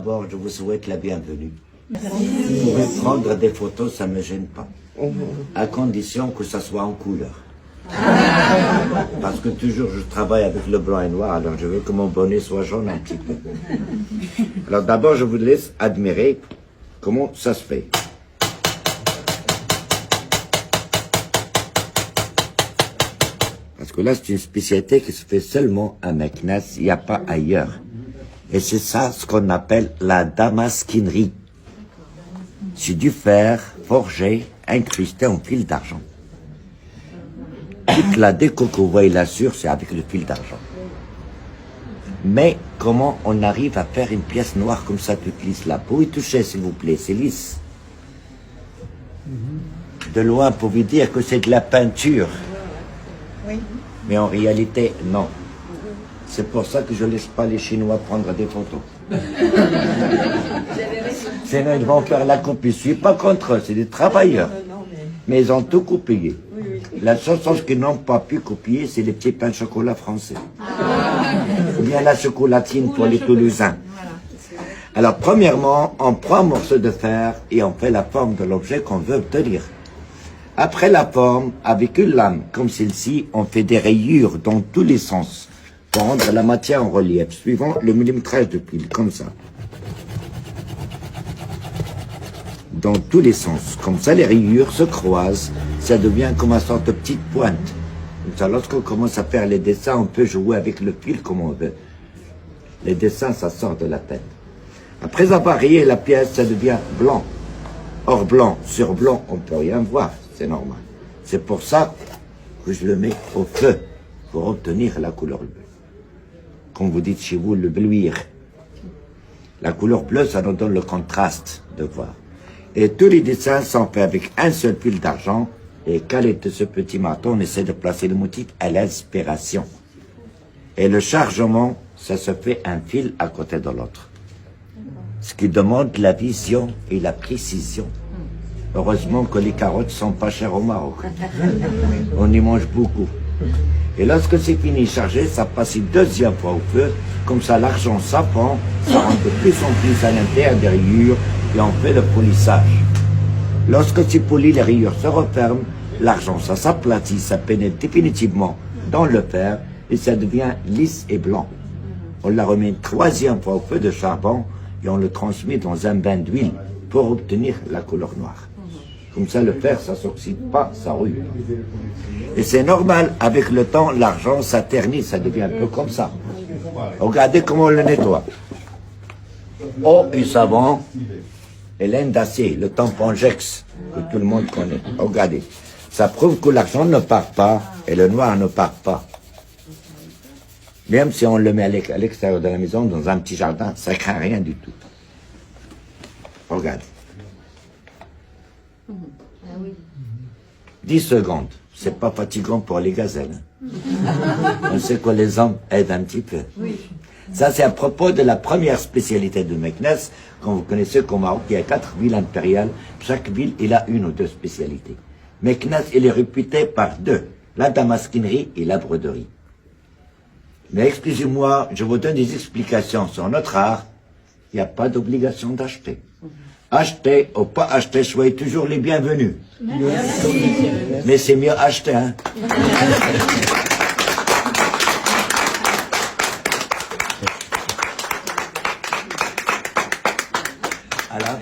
D'abord, je vous souhaite la bienvenue. Vous pouvez prendre des photos, ça ne me gêne pas. À condition que ça soit en couleur. Parce que toujours je travaille avec le blanc et noir, alors je veux que mon bonnet soit jaune un petit peu. Alors d'abord, je vous laisse admirer comment ça se fait. Parce que là, c'est une spécialité qui se fait seulement à Meknès, il n'y a pas ailleurs. Et c'est ça ce qu'on appelle la damasquinerie. C'est du fer forgé, incrusté en fil d'argent. Toute la déco que vous voyez là-dessus, c'est avec le fil d'argent. Mais comment on arrive à faire une pièce noire comme ça, toute lisse là? Pour y toucher, s'il vous plaît, c'est lisse. De loin, pour vous dire que c'est de la peinture. Oui. Mais en réalité, non. C'est pour ça que je ne laisse pas les Chinois prendre des photos. Sinon, ils vont faire la copie. Je ne suis pas contre eux, c'est des travailleurs. Mais ils ont tout copié. La seule chose qu'ils n'ont pas pu copier, c'est les petits pains de chocolat français. Ou bien la chocolatine pour les Toulousains. Alors, premièrement, on prend un morceau de fer et on fait la forme de l'objet qu'on veut obtenir. Après la forme, avec une lame comme celle-ci, on fait des rayures dans tous les sens pour rendre la matière en relief, suivant le millimétrage de pile, comme ça. Dans tous les sens. Comme ça, les rayures se croisent, ça devient comme une sorte de petite pointe. Comme ça, lorsqu'on commence à faire les dessins, on peut jouer avec le fil comme on veut. Les dessins, ça sort de la tête. Après avoir rayé la pièce, ça devient blanc. Or, blanc sur blanc, on ne peut rien voir, c'est normal. C'est pour ça que je le mets au feu, pour obtenir la couleur bleue. Comme vous dites chez vous, le bleuir. La couleur bleue, ça nous donne le contraste de voir. Et tous les dessins sont faits avec un seul fil d'argent. Et qu'à l'aide de ce petit marteau, on essaie de placer le motif à l'inspiration. Et le chargement, ça se fait un fil à côté de l'autre. Ce qui demande la vision et la précision. Heureusement que les carottes sont pas chères au Maroc. On y mange beaucoup. Et lorsque c'est fini chargé, ça passe une deuxième fois au feu. Comme ça, l'argent s'apprend, ça rentre de plus en plus à l'intérieur des rayures et on fait le polissage. Lorsque c'est poli, les rayures se referment, l'argent, ça s'aplatit, ça pénètre définitivement dans le fer et ça devient lisse et blanc. On la remet une troisième fois au feu de charbon et on le transmet dans un bain d'huile pour obtenir la couleur noire. Comme ça, le fer, ça ne s'oxyde pas, ça rouille. Et c'est normal, avec le temps, l'argent, ça ternit, ça devient un peu comme ça. Regardez comment on le nettoie. Eau et savon et laine d'acier, le tampon Jex, que tout le monde connaît. Regardez, ça prouve que l'argent ne part pas et le noir ne part pas. Même si on le met à l'extérieur de la maison, dans un petit jardin, ça ne craint rien du tout. Regardez. 10 secondes, c'est pas fatigant pour les gazelles. On sait que les hommes aident un petit peu. Ça, c'est à propos de la première spécialité de Meknès. Quand vous connaissez qu'au Maroc, il y a 4 villes impériales. Chaque ville, il a une ou deux spécialités. Meknès, il est réputé par deux, la damasquinerie et la broderie. Mais excusez-moi, je vous donne des explications sur notre art. Il n'y a pas d'obligation d'acheter. Acheter ou pas acheter, soyez toujours les bienvenus. Merci. Mais c'est mieux acheter, hein. Alors